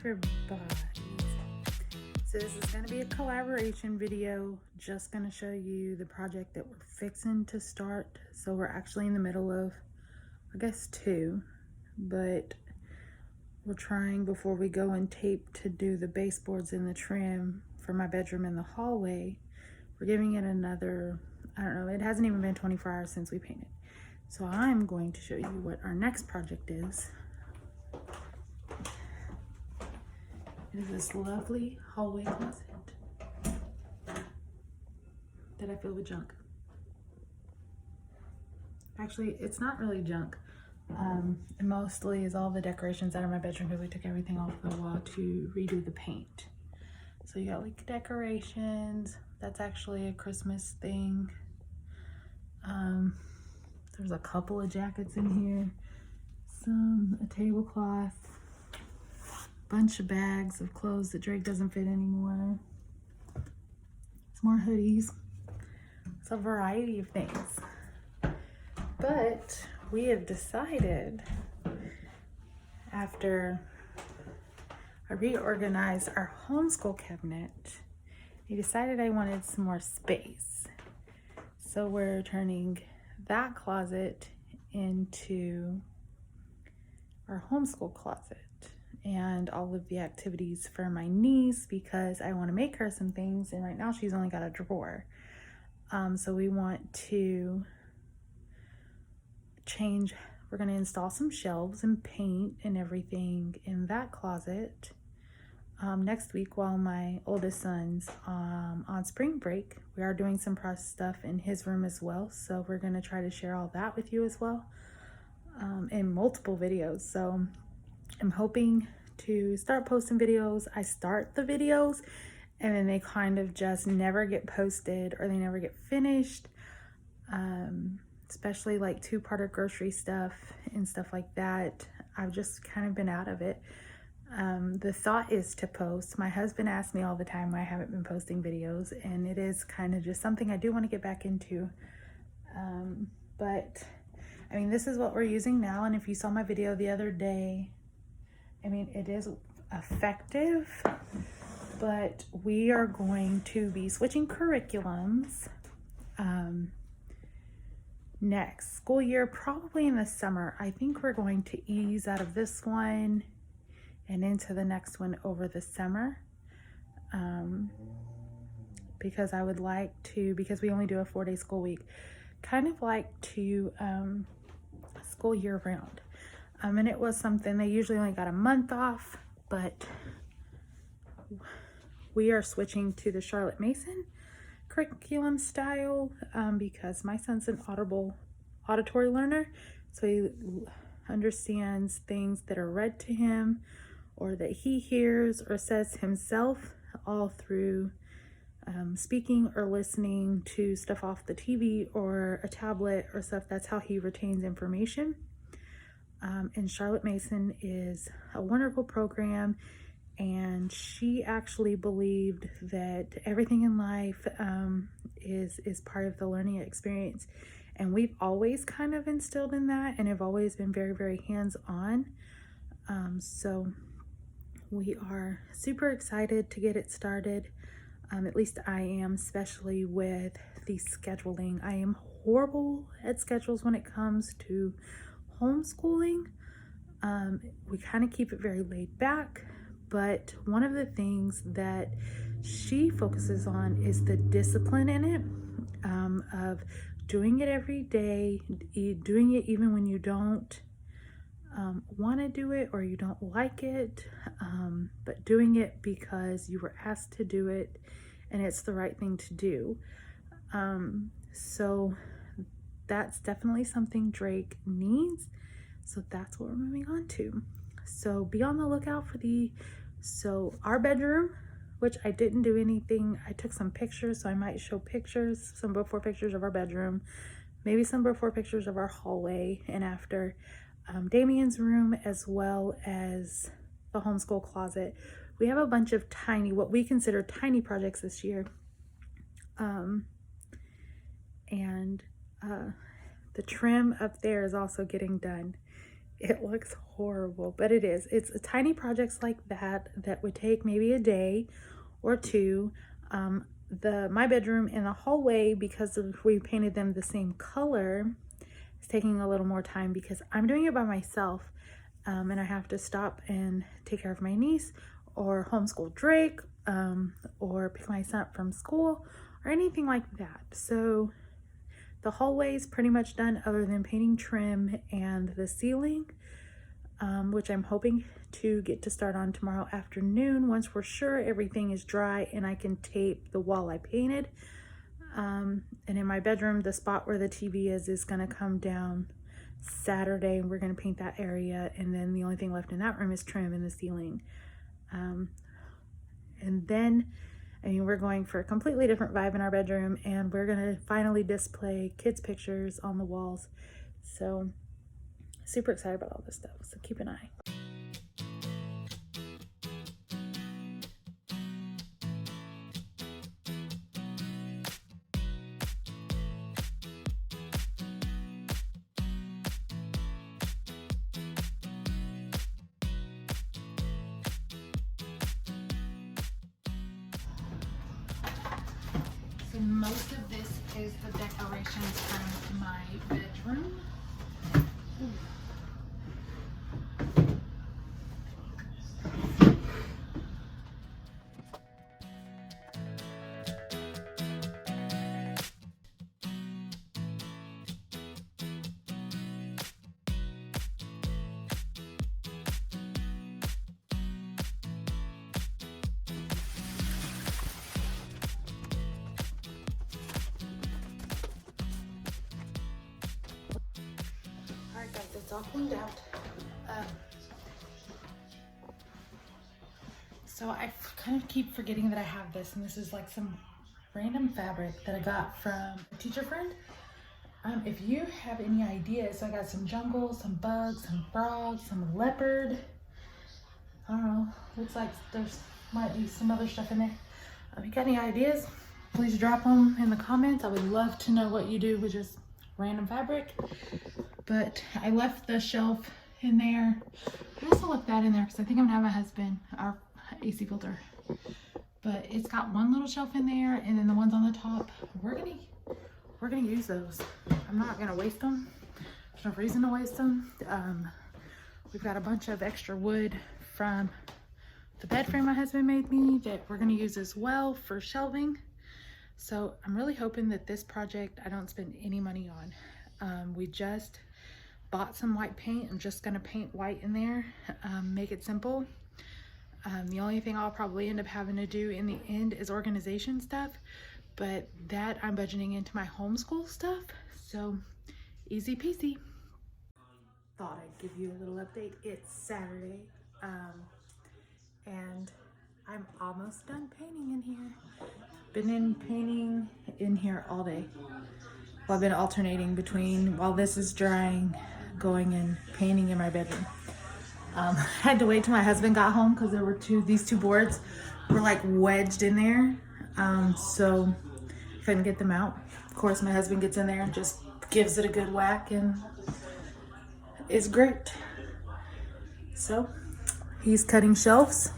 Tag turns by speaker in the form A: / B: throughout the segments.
A: everybody. So this is going to be a collaboration video, just going to show you the project that we're fixing to start. So we're actually in the middle of, I guess, two, but we're trying before we go and tape to do the baseboards and the trim for my bedroom in the hallway. We're giving it another, I don't know, it hasn't even been 24 hours since we painted. So I'm going to show you what our next project is. It is this lovely hallway closet that I fill with junk. Actually, it's not really junk. It mostly is all the decorations out of my bedroom because we took everything off the wall to redo the paint. So you got like decorations. That's actually a Christmas thing. There's a couple of jackets in here. A tablecloth. Bunch of bags of clothes that Drake doesn't fit anymore. Some more hoodies. It's a variety of things. But we have decided, after I reorganized our homeschool cabinet, I decided I wanted some more space. So we're turning that closet into our homeschool closet. And all of the activities for my niece, because I want to make her some things, and right now she's only got a drawer. So we want to change. We're going to install some shelves and paint and everything in that closet next week while my oldest son's on spring break. We are doing some press stuff in his room as well, so we're going to try to share all that with you as well in multiple videos. So I'm hoping to start posting videos. I start the videos and then they kind of just never get posted or they never get finished. Especially like two-parter grocery stuff and stuff like that. I've just kind of been out of it. The thought is to post. My husband asks me all the time why I haven't been posting videos, and it is kind of just something I do want to get back into. But I mean, this is what we're using now, and if you saw my video the other day, I mean, it is effective, but we are going to be switching curriculums next school year, probably in the summer. I think we're going to ease out of this one and into the next one over the summer, because I would like to, because we only do a 4-day school week, kind of like to school year round. And it was something, they usually only got a month off, but we are switching to the Charlotte Mason curriculum style because my son's an auditory learner, so he understands things that are read to him or that he hears or says himself all through speaking or listening to stuff off the TV or a tablet or stuff. That's how he retains information. And Charlotte Mason is a wonderful program, and she actually believed that everything in life is part of the learning experience, and we've always kind of instilled in that and have always been very, very hands-on. So we are super excited to get it started. At least I am, especially with the scheduling. I am horrible at schedules when it comes to homeschooling. We kind of keep it very laid back, but one of the things that she focuses on is the discipline in it, of doing it every day, doing it even when you don't want to do it or you don't like it, but doing it because you were asked to do it and it's the right thing to do. So that's definitely something Drake needs. So that's what we're moving on to. So be on the lookout for our bedroom, which I didn't do anything. I took some pictures, so I might show pictures, some before pictures of our bedroom, maybe some before pictures of our hallway and after. Damien's room, as well as the homeschool closet. We have a bunch of what we consider tiny projects this year. The trim up there is also getting done. It looks horrible, but it is. It's tiny projects like that that would take maybe a day or two. My bedroom and the hallway, because we painted them the same color, is taking a little more time because I'm doing it by myself, and I have to stop and take care of my niece or homeschool Drake, or pick my son up from school or anything like that. So the hallway is pretty much done other than painting trim and the ceiling, which I'm hoping to get to start on tomorrow afternoon once we're sure everything is dry and I can tape the wall I painted. And in my bedroom, the spot where the TV is going to come down Saturday, and we're going to paint that area, and then the only thing left in that room is trim and the ceiling. And then, I mean, we're going for a completely different vibe in our bedroom, and we're gonna finally display kids' pictures on the walls. So super excited about all this stuff, so keep an eye. So most of this is the decorations from my bedroom. Alright guys, it's all cleaned out. So I kind of keep forgetting that I have this, and this is like some random fabric that I got from a teacher friend. If you have any ideas, so I got some jungle, some bugs, some frogs, some leopard. I don't know, looks like there's might be some other stuff in there. If you got any ideas, please drop them in the comments. I would love to know what you do with just random fabric. But I left the shelf in there. I also left that in there because I think I'm gonna have my husband, our AC filter. But it's got one little shelf in there, and then the ones on the top, we're gonna use those. I'm not gonna waste them. There's no reason to waste them. We've got a bunch of extra wood from the bed frame my husband made me that we're gonna use as well for shelving. So I'm really hoping that this project I don't spend any money on. We just bought some white paint. I'm just gonna paint white in there, make it simple. The only thing I'll probably end up having to do in the end is organization stuff, but that I'm budgeting into my homeschool stuff, so easy peasy. Thought I'd give you a little update. It's Saturday, and I'm almost done painting in here. Been painting in here all day. Well, I've been alternating between, while this is drying, going and painting in my bedroom. I had to wait till my husband got home because there were these two boards were like wedged in there. So I couldn't get them out. Of course, my husband gets in there and just gives it a good whack, and it's great. So he's cutting shelves.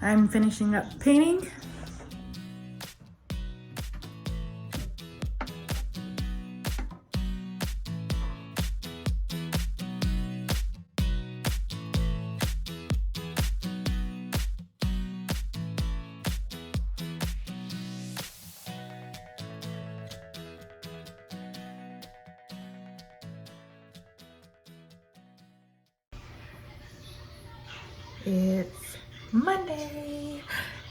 A: I'm finishing up painting. It's Monday,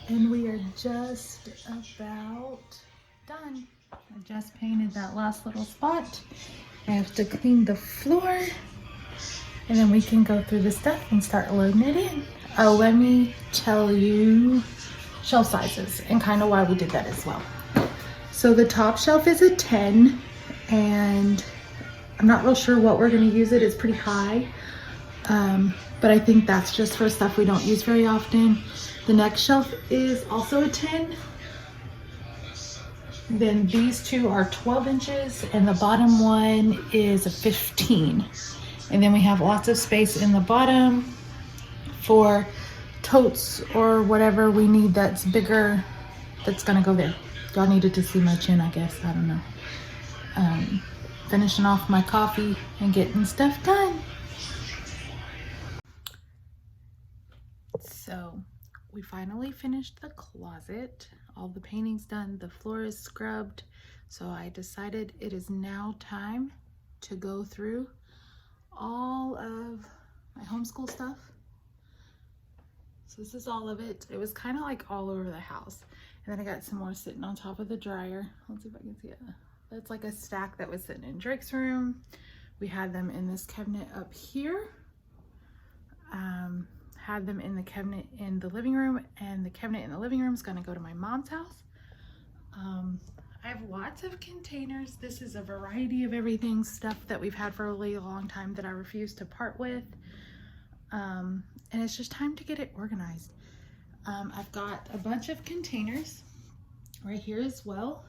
A: and we are just about done. I just painted that last little spot. I have to clean the floor, and then we can go through the stuff and start loading it in. Oh, let me tell you shelf sizes and kind of why we did that as well. So the top shelf is a 10, and I'm not real sure what we're going to use it. It's pretty high. But I think that's just for stuff we don't use very often. The next shelf is also a 10. Then these two are 12 inches, and the bottom one is a 15. And then we have lots of space in the bottom for totes or whatever we need that's bigger, that's gonna go there. Y'all needed to see my chin, I guess. I don't know. Finishing off my coffee and getting stuff done. So we finally finished the closet. All the painting's done, the floor is scrubbed. So I decided it is now time to go through all of my homeschool stuff. So this is all of it. It was kind of like all over the house. And then I got some more sitting on top of the dryer. Let's see if I can see it. That's like a stack that was sitting in Drake's room. We had them in this cabinet up here. Had them in the cabinet in the living room, and the cabinet in the living room is going to go to my mom's house. I have lots of containers. This is a variety of everything, stuff that we've had for a really long time that I refuse to part with. And it's just time to get it organized. I've got a bunch of containers right here as well.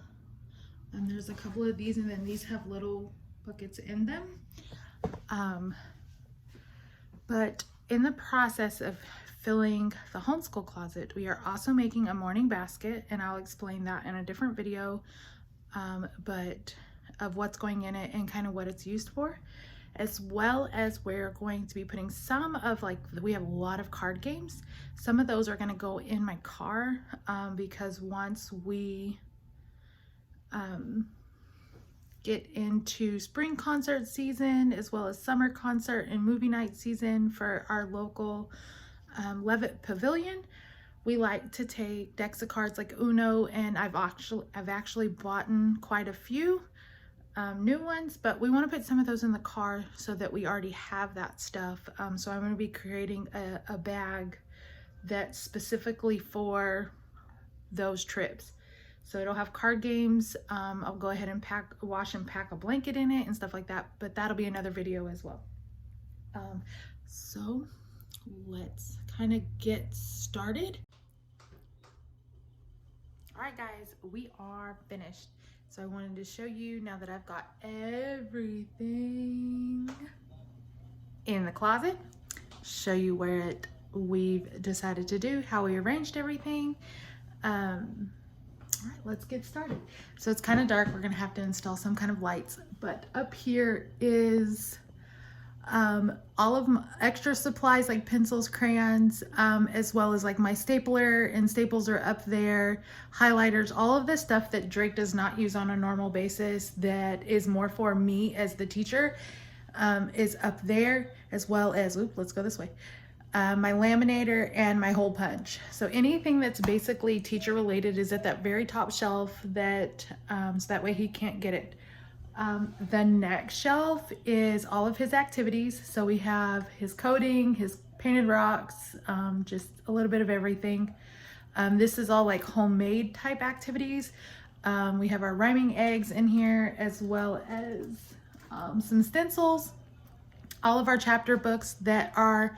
A: And there's a couple of these, and then these have little buckets in them. But in the process of filling the homeschool closet, we are also making a morning basket, and I'll explain that in a different video, but of what's going in it and kind of what it's used for, as well as we're going to be putting some of, like, we have a lot of card games. Some of those are going to go in my car, because once we get into spring concert season, as well as summer concert and movie night season for our local Levitt Pavilion, we like to take decks of cards like Uno, and I've actually bought quite a few new ones, but we want to put some of those in the car so that we already have that stuff. So I'm going to be creating a bag that's specifically for those trips. So it'll have card games. I'll go ahead and wash and pack a blanket in it and stuff like that, but that'll be another video as well. So let's kind of get started. All right, guys, we are finished. So I wanted to show you, now that I've got everything in the closet, show you where we've decided to do, how we arranged everything. All right, let's get started. So it's kind of dark. We're going to have to install some kind of lights, but up here is all of my extra supplies like pencils, crayons, as well as like my stapler and staples are up there, highlighters, all of this stuff that Drake does not use on a normal basis that is more for me as the teacher, is up there, as well as, let's go this way, my laminator and my hole punch. So anything that's basically teacher related is at that very top shelf, that so that way he can't get it. The next shelf is all of his activities. So we have his coding, his painted rocks, just a little bit of everything. This is all like homemade type activities. We have our rhyming eggs in here, as well as some stencils, all of our chapter books that are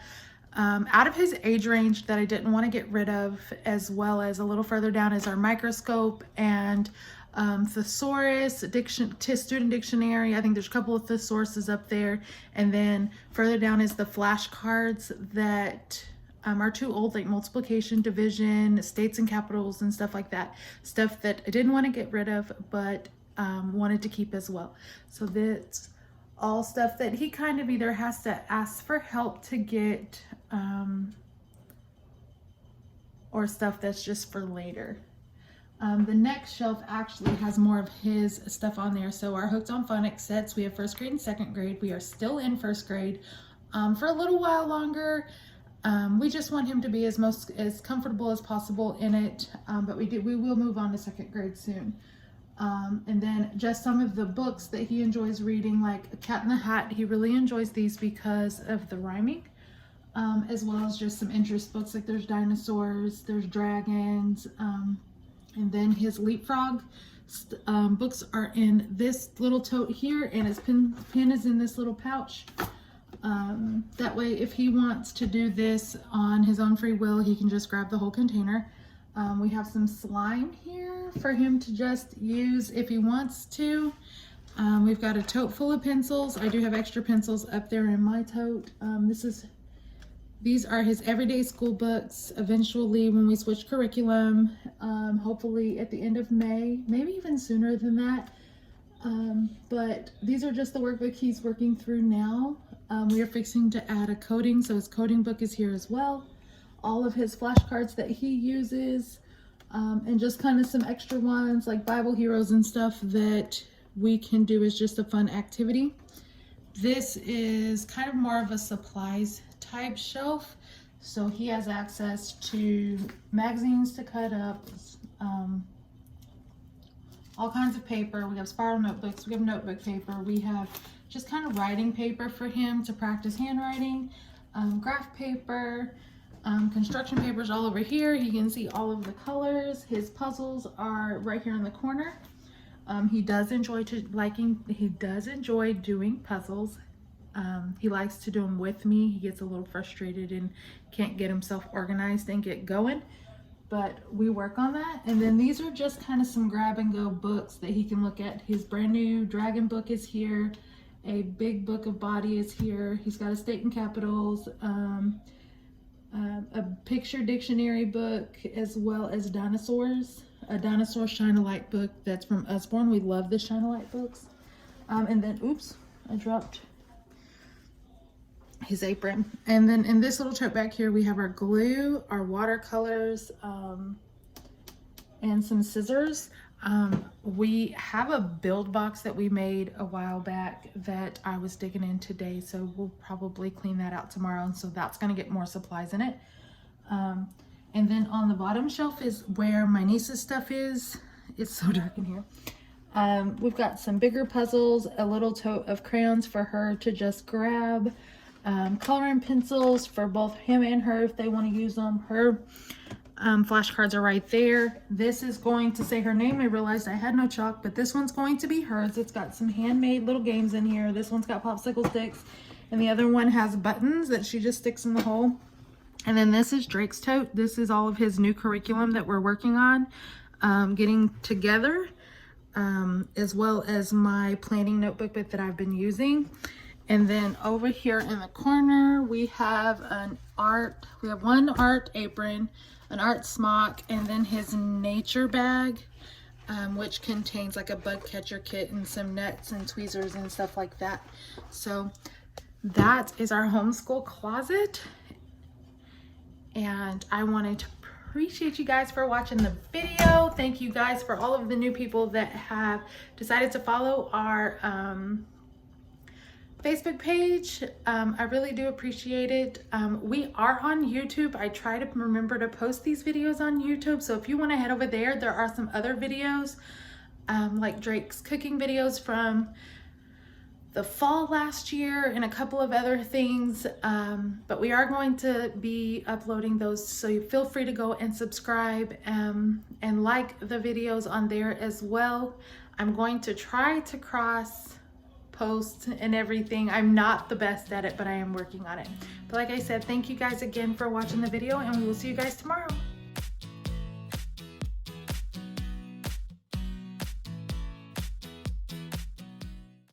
A: out of his age range that I didn't want to get rid of, as well as a little further down is our microscope and thesaurus, student dictionary. I think there's a couple of thesauruses up there. And then further down is the flashcards that are too old, like multiplication, division, states and capitals and stuff like that. Stuff that I didn't want to get rid of, but wanted to keep as well. So that's all stuff that he kind of either has to ask for help to get, or stuff that's just for later. The next shelf actually has more of his stuff on there. So our Hooked on Phonics sets, we have first grade and second grade. We are still in first grade for a little while longer. We just want him to be as comfortable as possible in it, but we will move on to second grade soon. And then just some of the books that he enjoys reading, like Cat in the Hat. He really enjoys these because of the rhyming, as well as just some interest books, like there's dinosaurs, there's dragons, and then his Leapfrog books are in this little tote here, and his pen is in this little pouch. That way, if he wants to do this on his own free will, he can just grab the whole container. We have some slime here for him to just use if he wants to. We've got a tote full of pencils. I do have extra pencils up there in my tote. These are his everyday school books. Eventually, when we switch curriculum, hopefully at the end of May, maybe even sooner than that. But these are just the workbook he's working through now. We are fixing to add a coding, so his coding book is here as well. All of his flashcards that he uses, and just kind of some extra ones like Bible heroes and stuff that we can do as just a fun activity. This is kind of more of a supplies type shelf, so he has access to magazines to cut up, all kinds of paper. We have spiral notebooks, we have notebook paper, we have just kind of writing paper for him to practice handwriting, graph paper, construction papers all over here. He can see all of the colors. His puzzles are right here in the corner. He does enjoy doing puzzles. He likes to do them with me. He gets a little frustrated and can't get himself organized and get going, but we work on that. And then these are just kind of some grab and go books that he can look at. His brand new dragon book is here. A big book of body is here. He's got a state and capitals, a picture dictionary book, as well as dinosaurs. A dinosaur shine a light book that's from Usborne. We love the shine a light books. And then, oops, I dropped his apron. And then in this little tote back here, we have our glue, our watercolors, and some scissors. We have a build box that we made a while back that I was digging in today, so we'll probably clean that out tomorrow, and so that's going to get more supplies in it. And then on the bottom shelf is where my niece's stuff is. It's so dark in here. We've got some bigger puzzles, a little tote of crayons for her to just grab, coloring pencils for both him and her if they want to use them. Her flashcards are right there. This is going to say her name. I realized I had no chalk, but this one's going to be hers. It's got some handmade little games in here. This one's got popsicle sticks, and the other one has buttons that she just sticks in the hole. And then this is Drake's tote. This is all of his new curriculum that we're working on, getting together, as well as my planning notebook that I've been using. And then over here in the corner, we have one art apron, an art smock, and then his nature bag, which contains like a bug catcher kit and some nets and tweezers and stuff like that. So that is our homeschool closet. And I wanted to appreciate you guys for watching the video. Thank you guys for all of the new people that have decided to follow our Facebook page. I really do appreciate it. We are on YouTube. I try to remember to post these videos on YouTube, so if you want to head over there, there are some other videos, like Drake's cooking videos from the fall last year and a couple of other things, but we are going to be uploading those, so you feel free to go and subscribe and like the videos on there as well. I'm going to try to cross post and everything. I'm not the best at it, but I am working on it. But like I said, thank you guys again for watching the video, and we will see you guys tomorrow.